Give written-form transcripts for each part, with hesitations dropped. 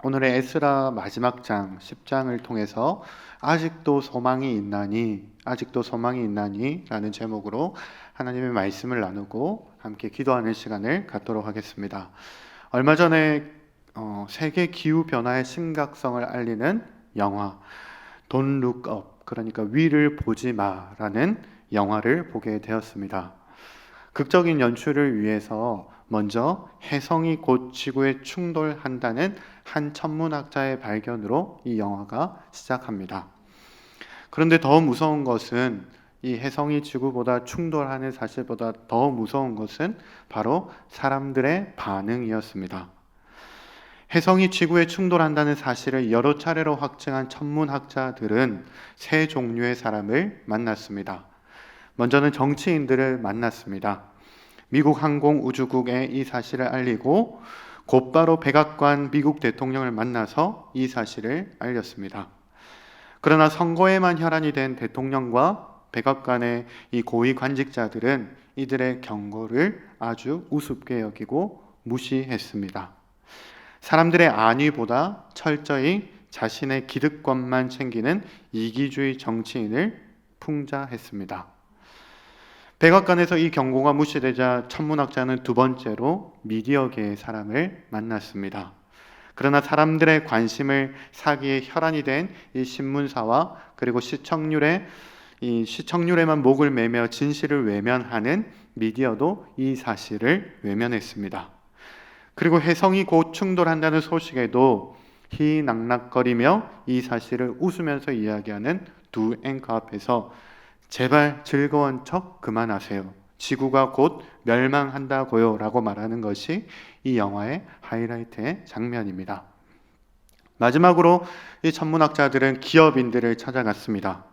오늘의 에스라 마지막 장 10장을 통해서 아직도 소망이 있나니 라는 제목으로 하나님의 말씀을 나누고 함께 기도하는 시간을 갖도록 하겠습니다. 얼마 전에 세계 기후 변화의 심각성을 알리는 영화 Don't Look Up, 그러니까 위를 보지 마라는 영화를 보게 되었습니다. 극적인 연출을 위해서 먼저 혜성이 곧 지구에 충돌한다는 한 천문학자의 발견으로 이 영화가 시작합니다. 그런데 더 무서운 것은, 이 혜성이 지구보다 충돌하는 사실보다 더 무서운 것은 바로 사람들의 반응이었습니다. 혜성이 지구에 충돌한다는 사실을 여러 차례로 확증한 천문학자들은 세 종류의 사람을 만났습니다. 먼저는 정치인들을 만났습니다. 미국 항공우주국에 이 사실을 알리고 곧바로 백악관 미국 대통령을 만나서 이 사실을 알렸습니다. 그러나 선거에만 혈안이 된 대통령과 백악관의 이 고위 관직자들은 이들의 경고를 아주 우습게 여기고 무시했습니다. 사람들의 안위보다 철저히 자신의 기득권만 챙기는 이기주의 정치인을 풍자했습니다. 백악관에서 이 경고가 무시되자 천문학자는 두 번째로 미디어계의 사람을 만났습니다. 그러나 사람들의 관심을 사기에 혈안이 된 이 신문사와 그리고 시청률에만 목을 매며 진실을 외면하는 미디어도 이 사실을 외면했습니다. 그리고 혜성이 곧 충돌한다는 소식에도 희낙낙거리며 이 사실을 웃으면서 이야기하는 두 앵커 앞에서 제발 즐거운 척 그만하세요, 지구가 곧 멸망한다고요 라고 말하는 것이 이 영화의 하이라이트의 장면입니다. 마지막으로 이 천문학자들은 기업인들을 찾아갔습니다.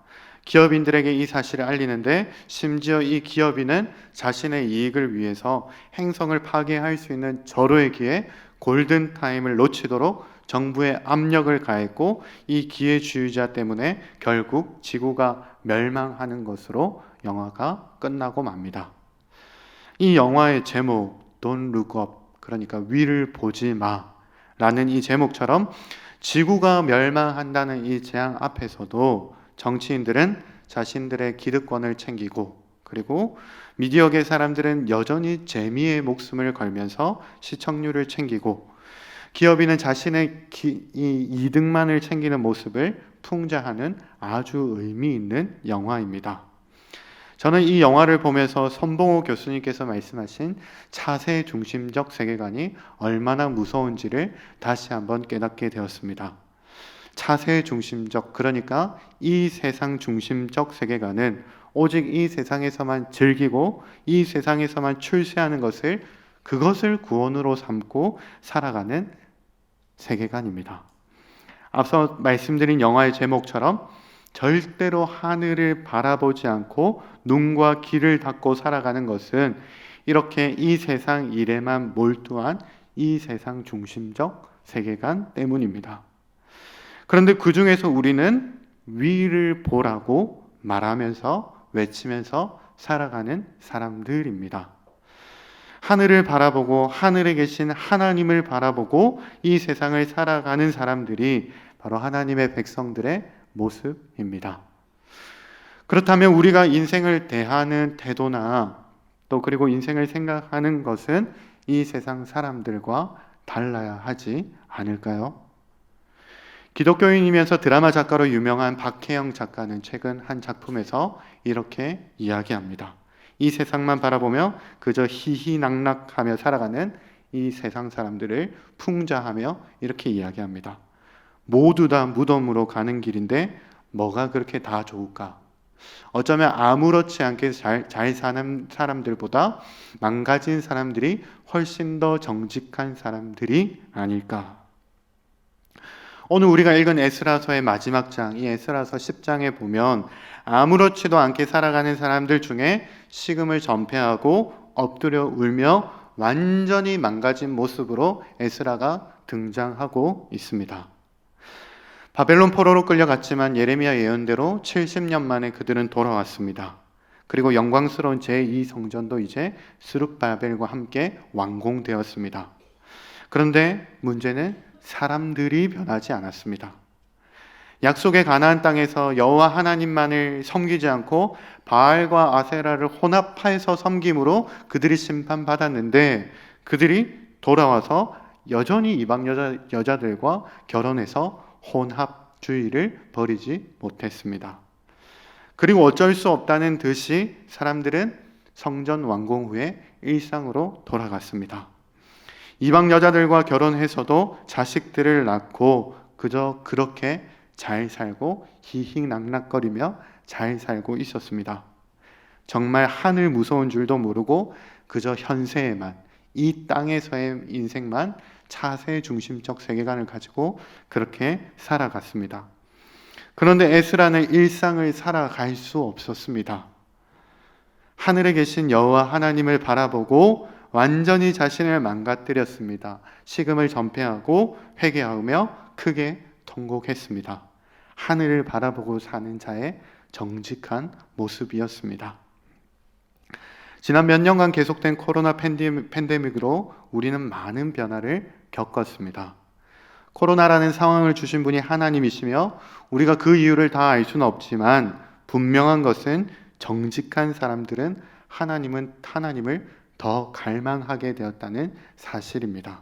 기업인들에게 이 사실을 알리는데 심지어 이 기업인은 자신의 이익을 위해서 행성을 파괴할 수 있는 절호의 기회, 골든타임을 놓치도록 정부에 압력을 가했고, 이 기회주의자 때문에 결국 지구가 멸망하는 것으로 영화가 끝나고 맙니다. 이 영화의 제목 Don't Look Up, 그러니까 위를 보지 마 라는 이 제목처럼 지구가 멸망한다는 이 재앙 앞에서도 정치인들은 자신들의 기득권을 챙기고, 그리고 미디어계 사람들은 여전히 재미의 목숨을 걸면서 시청률을 챙기고, 기업인은 자신의 이득만을 챙기는 모습을 풍자하는 아주 의미 있는 영화입니다. 저는 이 영화를 보면서 손봉호 교수님께서 말씀하신 차세 중심적 세계관이 얼마나 무서운지를 다시 한번 깨닫게 되었습니다. 차세 중심적, 그러니까 이 세상 중심적 세계관은 오직 이 세상에서만 즐기고 이 세상에서만 출세하는 그것을 구원으로 삼고 살아가는 세계관입니다. 앞서 말씀드린 영화의 제목처럼 절대로 하늘을 바라보지 않고 눈과 귀를 닫고 살아가는 것은 이렇게 이 세상 일에만 몰두한 이 세상 중심적 세계관 때문입니다. 그런데 그 중에서 우리는 위를 보라고 말하면서 외치면서 살아가는 사람들입니다. 하늘을 바라보고 하늘에 계신 하나님을 바라보고 이 세상을 살아가는 사람들이 바로 하나님의 백성들의 모습입니다. 그렇다면 우리가 인생을 대하는 태도나 또 그리고 인생을 생각하는 것은 이 세상 사람들과 달라야 하지 않을까요? 기독교인이면서 드라마 작가로 유명한 박혜영 작가는 최근 한 작품에서 이렇게 이야기합니다. 이 세상만 바라보며 그저 희희낙낙하며 살아가는 이 세상 사람들을 풍자하며 이렇게 이야기합니다. 모두 다 무덤으로 가는 길인데 뭐가 그렇게 다 좋을까? 어쩌면 아무렇지 않게 잘 사는 사람들보다 망가진 사람들이 훨씬 더 정직한 사람들이 아닐까? 오늘 우리가 읽은 에스라서의 마지막 장, 이 에스라서 10장에 보면 아무렇지도 않게 살아가는 사람들 중에 식음을 전폐하고 엎드려 울며 완전히 망가진 모습으로 에스라가 등장하고 있습니다. 바벨론 포로로 끌려갔지만 예레미야 예언대로 70년 만에 그들은 돌아왔습니다. 그리고 영광스러운 제2성전도 이제 스룹바벨과 함께 완공되었습니다. 그런데 문제는 사람들이 변하지 않았습니다. 약속의 가나안 땅에서 여호와 하나님만을 섬기지 않고 바알과 아세라를 혼합해서 섬김으로 그들이 심판받았는데, 그들이 돌아와서 여전히 이방 여자들과 결혼해서 혼합주의를 버리지 못했습니다. 그리고 어쩔 수 없다는 듯이 사람들은 성전 완공 후에 일상으로 돌아갔습니다. 이방 여자들과 결혼해서도 자식들을 낳고 그저 그렇게 잘 살고 희희낙낙거리며 잘 살고 있었습니다. 정말 하늘 무서운 줄도 모르고 그저 현세에만, 이 땅에서의 인생만 차세 중심적 세계관을 가지고 그렇게 살아갔습니다. 그런데 에스라는 일상을 살아갈 수 없었습니다. 하늘에 계신 여호와 하나님을 바라보고 완전히 자신을 망가뜨렸습니다. 식음을 전폐하고 회개하며 크게 통곡했습니다. 하늘을 바라보고 사는 자의 정직한 모습이었습니다. 지난 몇 년간 계속된 코로나 팬데믹으로 우리는 많은 변화를 겪었습니다. 코로나라는 상황을 주신 분이 하나님이시며 우리가 그 이유를 다 알 수는 없지만 분명한 것은 정직한 사람들은 하나님을 더 갈망하게 되었다는 사실입니다.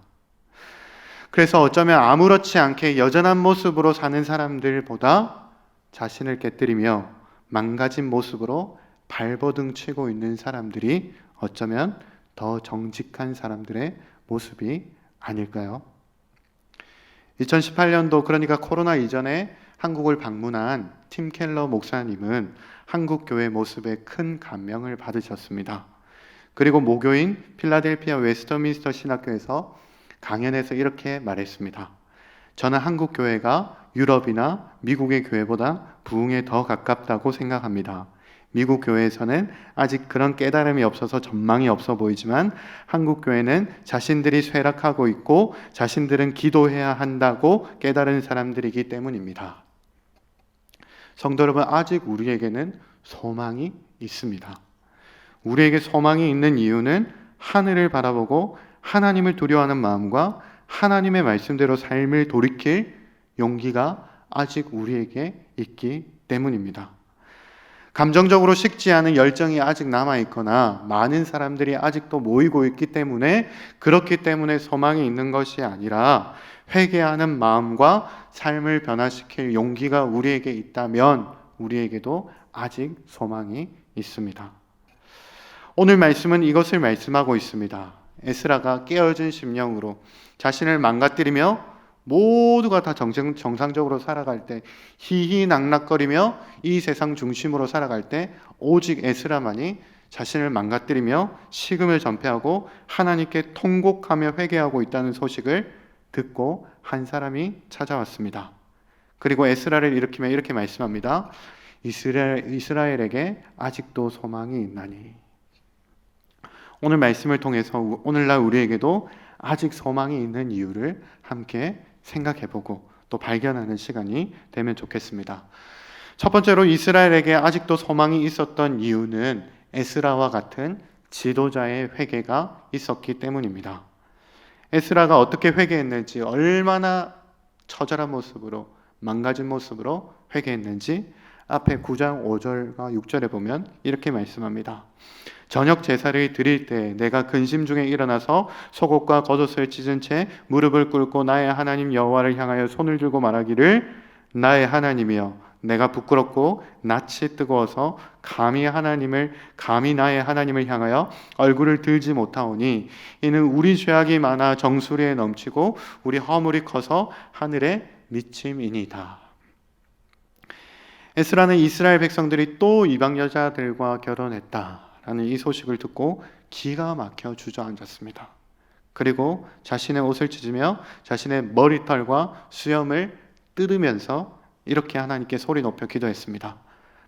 그래서 어쩌면 아무렇지 않게 여전한 모습으로 사는 사람들보다 자신을 깨뜨리며 망가진 모습으로 발버둥 치고 있는 사람들이 어쩌면 더 정직한 사람들의 모습이 아닐까요? 2018년도, 그러니까 코로나 이전에 한국을 방문한 팀 켈러 목사님은 한국 교회 모습에 큰 감명을 받으셨습니다. 그리고 모교인 필라델피아 웨스터민스터 신학교에서 강연에서 이렇게 말했습니다. 저는 한국 교회가 유럽이나 미국의 교회보다 부흥에 더 가깝다고 생각합니다. 미국 교회에서는 아직 그런 깨달음이 없어서 전망이 없어 보이지만 한국 교회는 자신들이 쇠락하고 있고 자신들은 기도해야 한다고 깨달은 사람들이기 때문입니다. 성도 여러분, 아직 우리에게는 소망이 있습니다. 우리에게 소망이 있는 이유는 하늘을 바라보고 하나님을 두려워하는 마음과 하나님의 말씀대로 삶을 돌이킬 용기가 아직 우리에게 있기 때문입니다. 감정적으로 식지 않은 열정이 아직 남아있거나 많은 사람들이 아직도 모이고 있기 때문에, 그렇기 때문에 소망이 있는 것이 아니라 회개하는 마음과 삶을 변화시킬 용기가 우리에게 있다면 우리에게도 아직 소망이 있습니다. 오늘 말씀은 이것을 말씀하고 있습니다. 에스라가 깨어진 심령으로 자신을 망가뜨리며 모두가 다 정상적으로 살아갈 때, 희희낙낙거리며 이 세상 중심으로 살아갈 때 오직 에스라만이 자신을 망가뜨리며 식음을 전폐하고 하나님께 통곡하며 회개하고 있다는 소식을 듣고 한 사람이 찾아왔습니다. 그리고 에스라를 일으키며 이렇게 말씀합니다. 이스라엘에게 아직도 소망이 있나니. 오늘 말씀을 통해서 오늘날 우리에게도 아직 소망이 있는 이유를 함께 생각해보고 또 발견하는 시간이 되면 좋겠습니다. 첫 번째로 이스라엘에게 아직도 소망이 있었던 이유는 에스라와 같은 지도자의 회개가 있었기 때문입니다. 에스라가 어떻게 회개했는지, 얼마나 처절한 모습으로, 망가진 모습으로 회개했는지 앞에 9장 5절과 6절에 보면 이렇게 말씀합니다. 저녁 제사를 드릴 때 내가 근심 중에 일어나서 속옷과 겉옷을 찢은 채 무릎을 꿇고 나의 하나님 여호와를 향하여 손을 들고 말하기를, 나의 하나님이여, 내가 부끄럽고 낯이 뜨거워서 감히 나의 하나님을 향하여 얼굴을 들지 못하오니 이는 우리 죄악이 많아 정수리에 넘치고 우리 허물이 커서 하늘에 미침이니이다. 에스라는 이스라엘 백성들이 또 이방 여자들과 결혼했다라는 이 소식을 듣고 기가 막혀 주저앉았습니다. 그리고 자신의 옷을 찢으며 자신의 머리털과 수염을 뜯으면서 이렇게 하나님께 소리 높여 기도했습니다.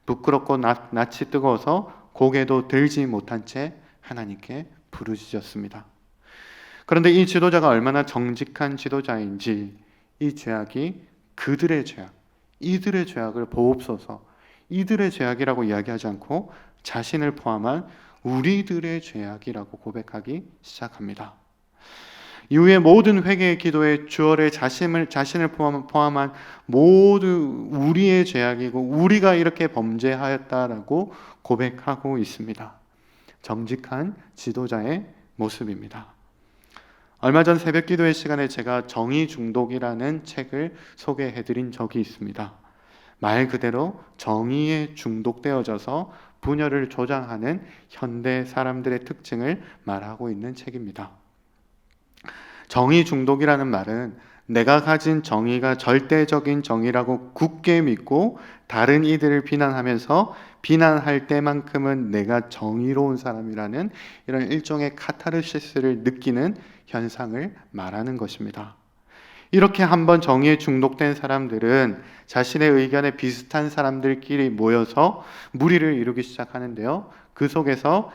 부끄럽고 낯이 뜨거워서 고개도 들지 못한 채 하나님께 부르짖었습니다. 그런데 이 지도자가 얼마나 정직한 지도자인지, 이 죄악이 그들의 죄악, 이들의 죄악을 보옵소서, 이들의 죄악이라고 이야기하지 않고 자신을 포함한 우리들의 죄악이라고 고백하기 시작합니다. 이후에 모든 회개의 기도에 주어의 자신을 포함한 모두 우리의 죄악이고 우리가 이렇게 범죄하였다라고 고백하고 있습니다. 정직한 지도자의 모습입니다. 얼마 전 새벽 기도의 시간에 제가 정의 중독이라는 책을 소개해드린 적이 있습니다. 말 그대로 정의에 중독되어져서 분열을 조장하는 현대 사람들의 특징을 말하고 있는 책입니다. 정의 중독이라는 말은 내가 가진 정의가 절대적인 정의라고 굳게 믿고 다른 이들을 비난하면서 비난할 때만큼은 내가 정의로운 사람이라는 이런 일종의 카타르시스를 느끼는 현상을 말하는 것입니다. 이렇게 한번 정의에 중독된 사람들은 자신의 의견에 비슷한 사람들끼리 모여서 무리를 이루기 시작하는데요. 그 속에서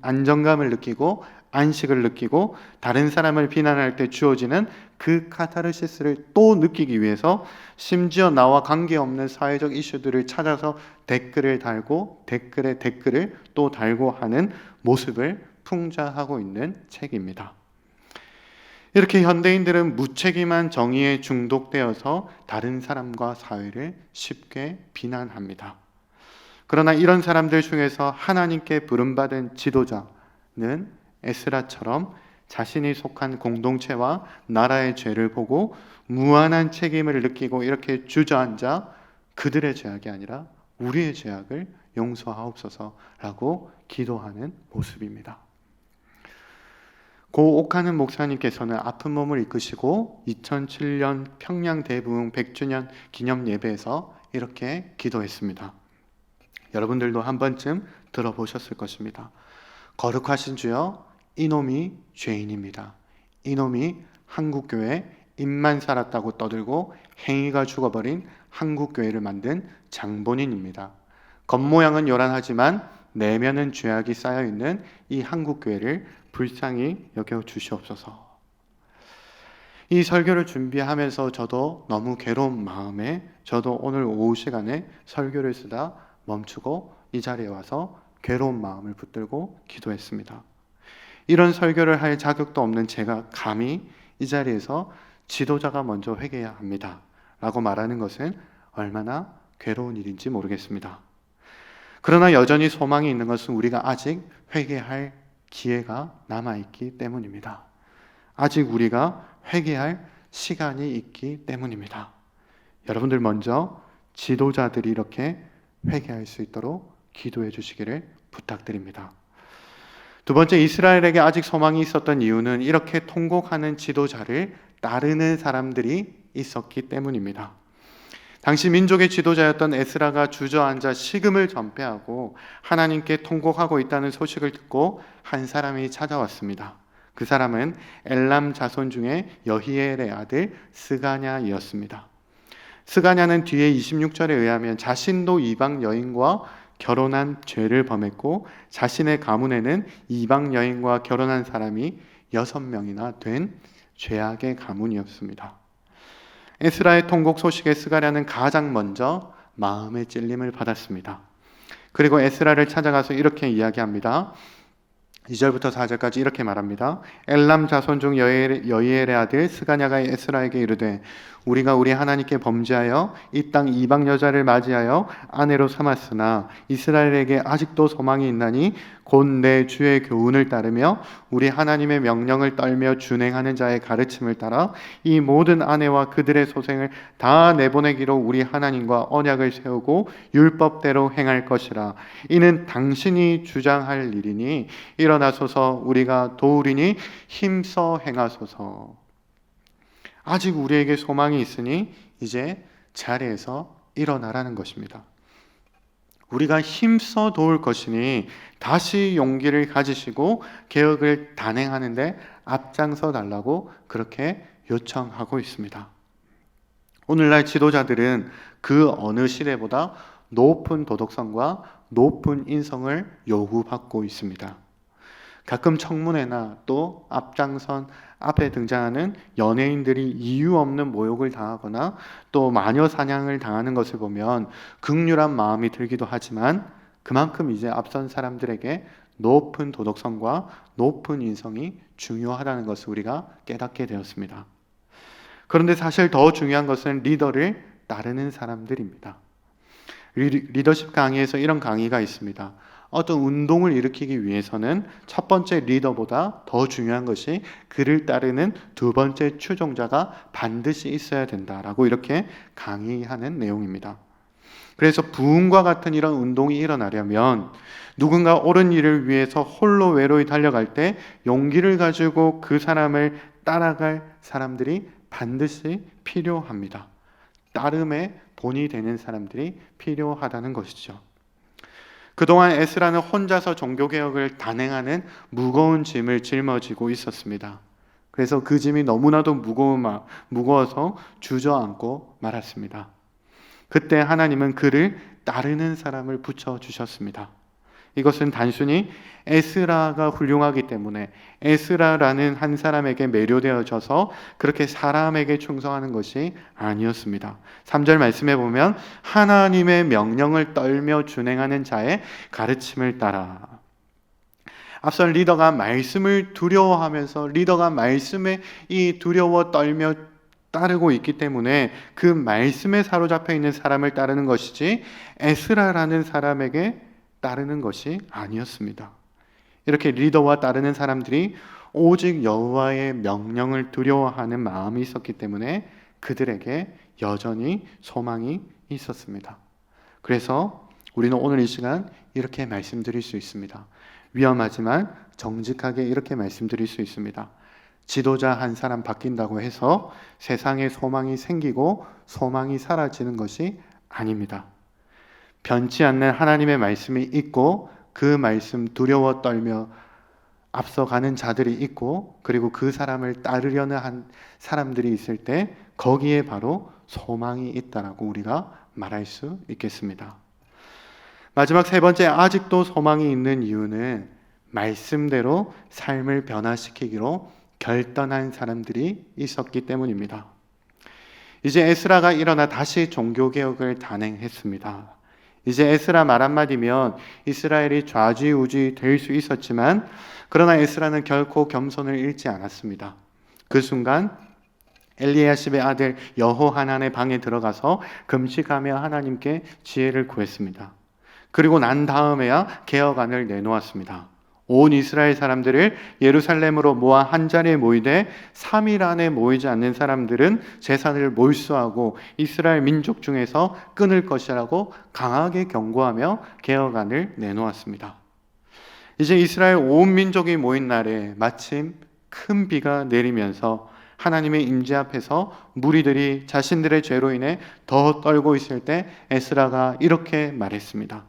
안정감을 느끼고 안식을 느끼고 다른 사람을 비난할 때 주어지는 그 카타르시스를 또 느끼기 위해서 심지어 나와 관계없는 사회적 이슈들을 찾아서 댓글을 달고 댓글에 댓글을 또 달고 하는 모습을 풍자하고 있는 책입니다. 이렇게 현대인들은 무책임한 정의에 중독되어서 다른 사람과 사회를 쉽게 비난합니다. 그러나 이런 사람들 중에서 하나님께 부름받은 지도자는 에스라처럼 자신이 속한 공동체와 나라의 죄를 보고 무한한 책임을 느끼고 이렇게 주저앉아 그들의 죄악이 아니라 우리의 죄악을 용서하옵소서라고 기도하는 모습입니다. 고 옥하는 목사님께서는 아픈 몸을 이끄시고 2007년 평양 대부흥 100주년 기념 예배에서 이렇게 기도했습니다. 여러분들도 한 번쯤 들어보셨을 것입니다. 거룩하신 주여, 이놈이 죄인입니다. 이놈이 한국교회 입만 살았다고 떠들고 행위가 죽어버린 한국교회를 만든 장본인입니다. 겉모양은 요란하지만 내면은 죄악이 쌓여있는 이 한국교회를 불쌍히 여겨 주시옵소서. 이 설교를 준비하면서 저도 너무 괴로운 마음에 저도 오늘 오후 시간에 설교를 쓰다 멈추고 이 자리에 와서 괴로운 마음을 붙들고 기도했습니다. 이런 설교를 할 자격도 없는 제가 감히 이 자리에서 지도자가 먼저 회개해야 합니다 라고 말하는 것은 얼마나 괴로운 일인지 모르겠습니다. 그러나 여전히 소망이 있는 것은 우리가 아직 회개할 기회가 남아있기 때문입니다. 아직 우리가 회개할 시간이 있기 때문입니다. 여러분들 먼저 지도자들이 이렇게 회개할 수 있도록 기도해 주시기를 부탁드립니다. 두 번째, 이스라엘에게 아직 소망이 있었던 이유는 이렇게 통곡하는 지도자를 따르는 사람들이 있었기 때문입니다. 당시 민족의 지도자였던 에스라가 주저앉아 식음을 전폐하고 하나님께 통곡하고 있다는 소식을 듣고 한 사람이 찾아왔습니다. 그 사람은 엘람 자손 중에 여히엘의 아들 스가냐이었습니다. 스가냐는 뒤에 26절에 의하면 자신도 이방 여인과 결혼한 죄를 범했고 자신의 가문에는 이방 여인과 결혼한 사람이 6명이나 된 죄악의 가문이었습니다. 에스라의 통곡 소식에 스가랴는 가장 먼저 마음의 찔림을 받았습니다. 그리고 에스라를 찾아가서 이렇게 이야기합니다. 2절부터 4절까지 이렇게 말합니다. 엘람 자손 중 여히엘의 아들 스가냐가 에스라에게 이르되 우리가 우리 하나님께 범죄하여 이 땅 이방 여자를 맞이하여 아내로 삼았으나 이스라엘에게 아직도 소망이 있나니 곧 내 주의 교훈을 따르며 우리 하나님의 명령을 떨며 준행하는 자의 가르침을 따라 이 모든 아내와 그들의 소생을 다 내보내기로 우리 하나님과 언약을 세우고 율법대로 행할 것이라. 이는 당신이 주장할 일이니 일어나소서 우리가 도우리니 힘써 행하소서. 아직 우리에게 소망이 있으니 이제 자리에서 일어나라는 것입니다. 우리가 힘써 도울 것이니 다시 용기를 가지시고 개혁을 단행하는데 앞장서 달라고 그렇게 요청하고 있습니다. 오늘날 지도자들은 그 어느 시대보다 높은 도덕성과 높은 인성을 요구받고 있습니다. 가끔 청문회나 또 앞장선 앞에 등장하는 연예인들이 이유 없는 모욕을 당하거나 또 마녀 사냥을 당하는 것을 보면 극률한 마음이 들기도 하지만 그만큼 이제 앞선 사람들에게 높은 도덕성과 높은 인성이 중요하다는 것을 우리가 깨닫게 되었습니다. 그런데 사실 더 중요한 것은 리더를 따르는 사람들입니다. 리더십 강의에서 이런 강의가 있습니다. 어떤 운동을 일으키기 위해서는 첫 번째 리더보다 더 중요한 것이 그를 따르는 두 번째 추종자가 반드시 있어야 된다라고 이렇게 강의하는 내용입니다. 그래서 부흥과 같은 이런 운동이 일어나려면 누군가 옳은 일을 위해서 홀로 외로이 달려갈 때 용기를 가지고 그 사람을 따라갈 사람들이 반드시 필요합니다. 따름의 본이 되는 사람들이 필요하다는 것이죠. 그동안 에스라는 혼자서 종교개혁을 단행하는 무거운 짐을 짊어지고 있었습니다. 그래서 그 짐이 너무나도 무거워서 주저앉고 말았습니다. 그때 하나님은 그를 따르는 사람을 붙여주셨습니다. 이것은 단순히 에스라가 훌륭하기 때문에 에스라라는 한 사람에게 매료되어져서 그렇게 사람에게 충성하는 것이 아니었습니다. 3절 말씀에 보면 하나님의 명령을 떨며 준행하는 자의 가르침을 따라. 앞선 리더가 말씀을 두려워하면서 리더가 말씀에 두려워 떨며 따르고 있기 때문에 그 말씀에 사로잡혀 있는 사람을 따르는 것이지 에스라라는 사람에게 따르는 것이 아니었습니다. 이렇게 리더와 따르는 사람들이 오직 여호와의 명령을 두려워하는 마음이 있었기 때문에 그들에게 여전히 소망이 있었습니다. 그래서 우리는 오늘 이 시간 이렇게 말씀드릴 수 있습니다. 위험하지만 정직하게 이렇게 말씀드릴 수 있습니다. 지도자 한 사람 바뀐다고 해서 세상에 소망이 생기고 소망이 사라지는 것이 아닙니다. 변치 않는 하나님의 말씀이 있고 그 말씀 두려워 떨며 앞서가는 자들이 있고 그리고 그 사람을 따르려는 한 사람들이 있을 때 거기에 바로 소망이 있다라고 우리가 말할 수 있겠습니다. 마지막 세 번째, 아직도 소망이 있는 이유는 말씀대로 삶을 변화시키기로 결단한 사람들이 있었기 때문입니다. 이제 에스라가 일어나 다시 종교개혁을 단행했습니다. 이제 에스라 말 한마디면 이스라엘이 좌지우지 될 수 있었지만 그러나 에스라는 결코 겸손을 잃지 않았습니다. 그 순간 엘리야십의 아들 여호하난의 방에 들어가서 금식하며 하나님께 지혜를 구했습니다. 그리고 난 다음에야 개혁안을 내놓았습니다. 온 이스라엘 사람들을 예루살렘으로 모아 한 자리에 모이되 3일 안에 모이지 않는 사람들은 제사를 몰수하고 이스라엘 민족 중에서 끊을 것이라고 강하게 경고하며 개혁안을 내놓았습니다. 이제 이스라엘 온 민족이 모인 날에 마침 큰 비가 내리면서 하나님의 임재 앞에서 무리들이 자신들의 죄로 인해 더 떨고 있을 때 에스라가 이렇게 말했습니다.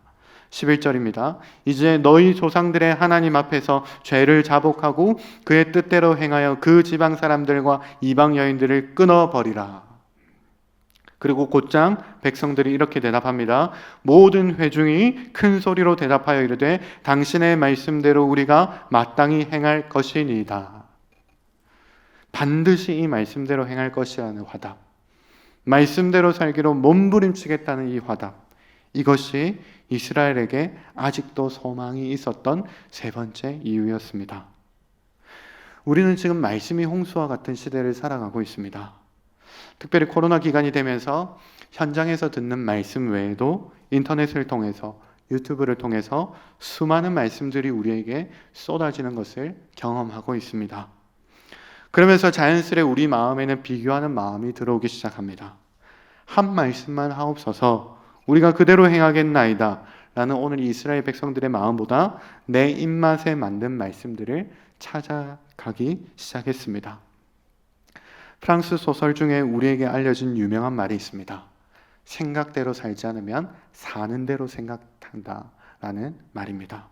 11절입니다. 이제 너희 조상들의 하나님 앞에서 죄를 자복하고 그의 뜻대로 행하여 그 지방 사람들과 이방 여인들을 끊어버리라. 그리고 곧장 백성들이 이렇게 대답합니다. 모든 회중이 큰 소리로 대답하여 이르되 당신의 말씀대로 우리가 마땅히 행할 것이니이다. 반드시 이 말씀대로 행할 것이라는 화답, 말씀대로 살기로 몸부림치겠다는 이 화답, 이것이 이스라엘에게 아직도 소망이 있었던 세 번째 이유였습니다. 우리는 지금 말씀이 홍수와 같은 시대를 살아가고 있습니다. 특별히 코로나 기간이 되면서 현장에서 듣는 말씀 외에도 인터넷을 통해서 유튜브를 통해서 수많은 말씀들이 우리에게 쏟아지는 것을 경험하고 있습니다. 그러면서 자연스레 우리 마음에는 비교하는 마음이 들어오기 시작합니다. 한 말씀만 하옵소서 우리가 그대로 행하겠나이다 라는 오늘 이스라엘 백성들의 마음보다 내 입맛에 맞는 말씀들을 찾아가기 시작했습니다. 프랑스 소설 중에 우리에게 알려진 유명한 말이 있습니다. 생각대로 살지 않으면 사는 대로 생각한다 라는 말입니다.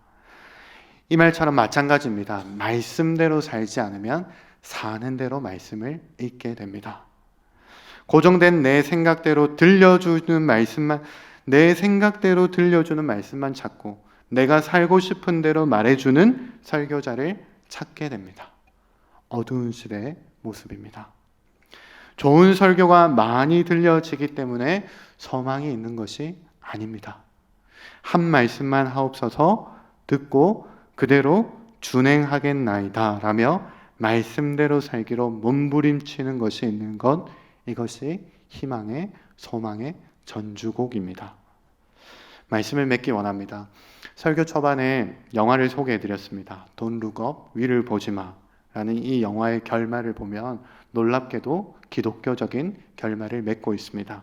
이 말처럼 마찬가지입니다. 말씀대로 살지 않으면 사는 대로 말씀을 읽게 됩니다. 고정된 내 생각대로 들려주는 말씀만 찾고 내가 살고 싶은 대로 말해주는 설교자를 찾게 됩니다. 어두운 시대의 모습입니다. 좋은 설교가 많이 들려지기 때문에 소망이 있는 것이 아닙니다. 한 말씀만 하옵소서 듣고 그대로 준행하겠나이다 라며 말씀대로 살기로 몸부림치는 것이 있는 것, 이것이 희망의 소망의 전주곡입니다. 말씀을 맺기 원합니다. 설교 초반에 영화를 소개해드렸습니다. Don't look up, 위를 보지 마 라는 이 영화의 결말을 보면 놀랍게도 기독교적인 결말을 맺고 있습니다.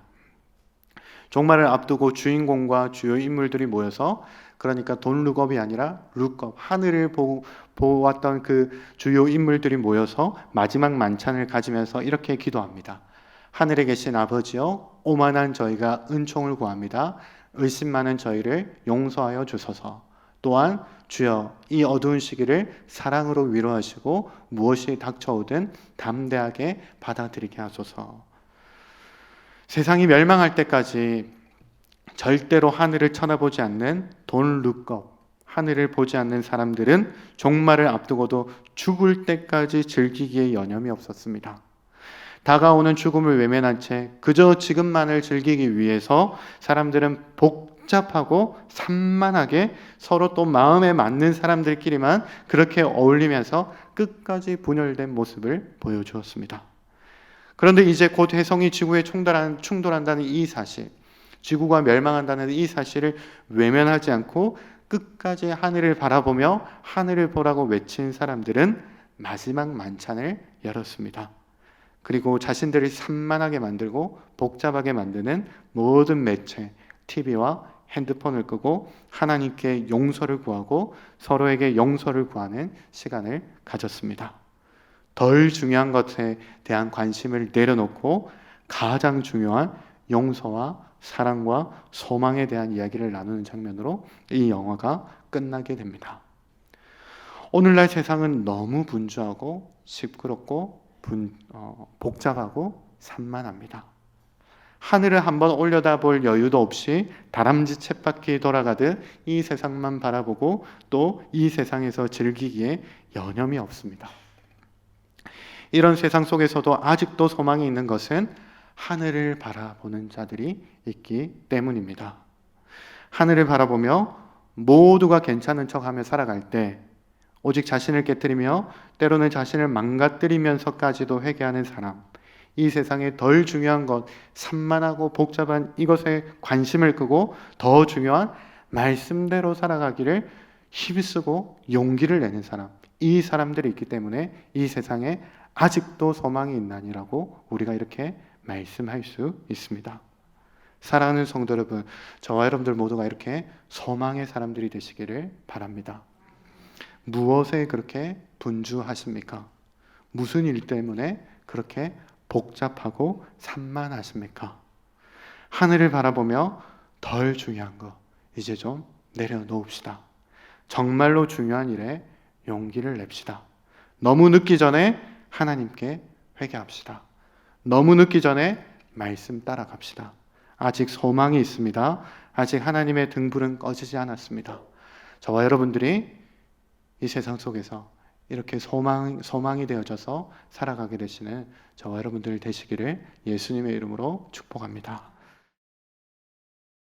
종말을 앞두고 주인공과 주요 인물들이 모여서, 그러니까 Don't look up이 아니라 look up, 하늘을 보았던 그 주요 인물들이 모여서 마지막 만찬을 가지면서 이렇게 기도합니다. 하늘에 계신 아버지여, 오만한 저희가 은총을 구합니다. 의심 많은 저희를 용서하여 주소서. 또한 주여, 이 어두운 시기를 사랑으로 위로하시고 무엇이 닥쳐오든 담대하게 받아들이게 하소서. 세상이 멸망할 때까지 절대로 하늘을 쳐다보지 않는 Don't look up, 하늘을 보지 않는 사람들은 종말을 앞두고도 죽을 때까지 즐기기에 여념이 없었습니다. 다가오는 죽음을 외면한 채 그저 지금만을 즐기기 위해서 사람들은 복잡하고 산만하게 서로 또 마음에 맞는 사람들끼리만 그렇게 어울리면서 끝까지 분열된 모습을 보여주었습니다. 그런데 이제 곧 혜성이 지구에 충돌한다는 이 사실, 지구가 멸망한다는 이 사실을 외면하지 않고 끝까지 하늘을 바라보며 하늘을 보라고 외친 사람들은 마지막 만찬을 열었습니다. 그리고 자신들을 산만하게 만들고 복잡하게 만드는 모든 매체, TV와 핸드폰을 끄고 하나님께 용서를 구하고 서로에게 용서를 구하는 시간을 가졌습니다. 덜 중요한 것에 대한 관심을 내려놓고 가장 중요한 용서와 사랑과 소망에 대한 이야기를 나누는 장면으로 이 영화가 끝나게 됩니다. 오늘날 세상은 너무 분주하고 시끄럽고 복잡하고 산만합니다. 하늘을 한번 올려다볼 여유도 없이 다람쥐 쳇바퀴 돌아가듯 이 세상만 바라보고 또 이 세상에서 즐기기에 여념이 없습니다. 이런 세상 속에서도 아직도 소망이 있는 것은 하늘을 바라보는 자들이 있기 때문입니다. 하늘을 바라보며 모두가 괜찮은 척하며 살아갈 때 오직 자신을 깨트리며 때로는 자신을 망가뜨리면서까지도 회개하는 사람, 이 세상에 덜 중요한 것, 산만하고 복잡한 이것에 관심을 끄고 더 중요한 말씀대로 살아가기를 힘쓰고 용기를 내는 사람, 이 사람들이 있기 때문에 이 세상에 아직도 소망이 있나니라고 우리가 이렇게 말씀할 수 있습니다. 사랑하는 성도 여러분, 저와 여러분들 모두가 이렇게 소망의 사람들이 되시기를 바랍니다. 무엇에 그렇게 분주하십니까? 무슨 일 때문에 그렇게 복잡하고 산만하십니까? 하늘을 바라보며 덜 중요한 거 이제 좀 내려놓읍시다. 정말로 중요한 일에 용기를 냅시다. 너무 늦기 전에 하나님께 회개합시다. 너무 늦기 전에 말씀 따라갑시다. 아직 소망이 있습니다. 아직 하나님의 등불은 꺼지지 않았습니다. 저와 여러분들이 이 세상 속에서 이렇게 소망이 되어져서 살아가게 되시는 저와 여러분들 되시기를 예수님의 이름으로 축복합니다.